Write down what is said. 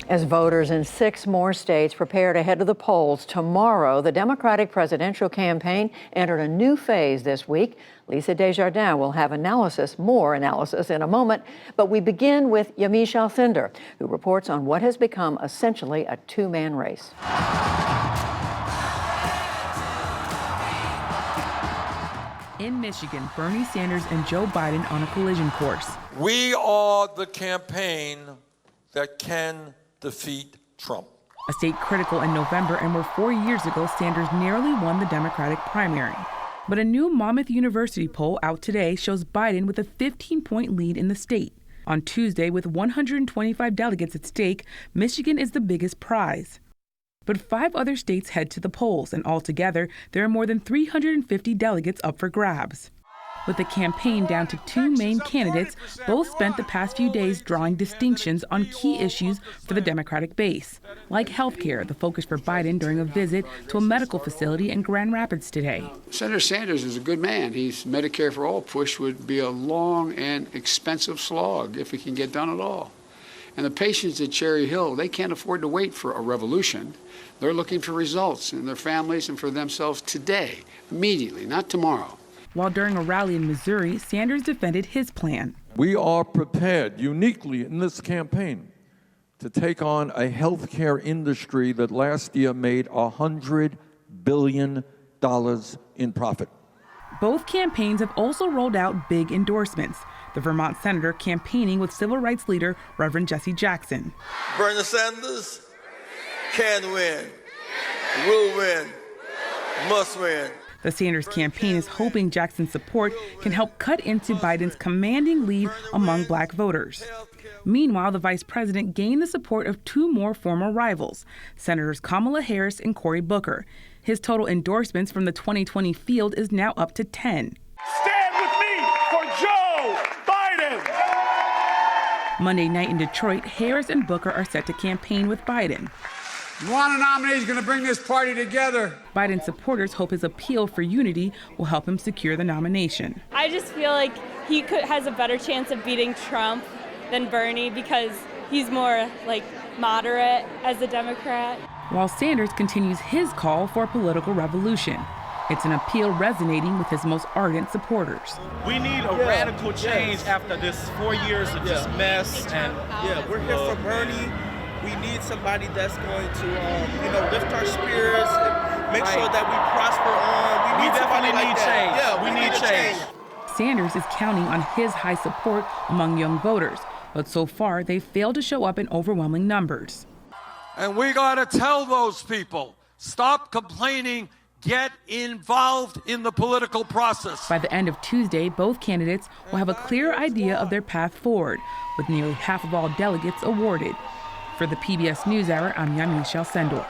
As voters in 6 more states prepare to head to the polls tomorrow, the Democratic presidential campaign entered a new phase this week. Lisa Desjardins will have more analysis in a moment. But we begin with Yamiche Alcindor, who reports on what has become essentially a two-man race. In Michigan, Bernie Sanders and Joe Biden on a collision course. We are the campaign that can defeat Trump. A state critical in November and where 4 years ago Sanders narrowly won the Democratic primary. But a new Monmouth University poll out today shows Biden with a 15-point lead in the state. On Tuesday, with 125 delegates at stake, Michigan is the biggest prize. But 5 other states head to the polls, and altogether, there are more than 350 delegates up for grabs. With the campaign down to 2 main candidates, both spent the past few days drawing distinctions on key issues for the Democratic base, like health care, the focus for Biden during a visit to a medical facility in Grand Rapids today. Senator Sanders is a good man. He's Medicare for All push would be a long and expensive slog if it can get done at all. And the patients at Cherry Hill, they can't afford to wait for a revolution. They're looking for results in their families and for themselves today, immediately, not tomorrow. While during a rally in Missouri, Sanders defended his plan. We are prepared uniquely in this campaign to take on a healthcare industry that last year made $100 billion in profit. Both campaigns have also rolled out big endorsements. The Vermont senator campaigning with civil rights leader Reverend Jesse Jackson. Bernie Sanders can win, will win, must win. The Sanders campaign is hoping Jackson's support can help cut into Biden's commanding lead among black voters. Meanwhile, the vice president gained the support of 2 more former rivals, Senators Kamala Harris and Cory Booker. His total endorsements from the 2020 field is now up to 10. Stand with me for Joe Biden! Monday night in Detroit, Harris and Booker are set to campaign with Biden. One nominee is going to bring this party together. Biden supporters hope his appeal for unity will help him secure the nomination. I just feel like he has a better chance of beating Trump than Bernie because he's more moderate as a Democrat. While Sanders continues his call for a political revolution. It's an appeal resonating with his most ardent supporters. We need a radical change after this 4 years of just mess. And we're here for Bernie. We need somebody that's going to, lift our spirits and make sure that we prosper on. We need somebody like that. Change. We need change. Sanders is counting on his high support among young voters, but so far they've failed to show up in overwhelming numbers. And we got to tell those people, stop complaining, get involved in the political process. By the end of Tuesday, both candidates will have a clear idea of their path forward, with nearly half of all delegates awarded. For the PBS NewsHour, I'm Yamiche Alcindor.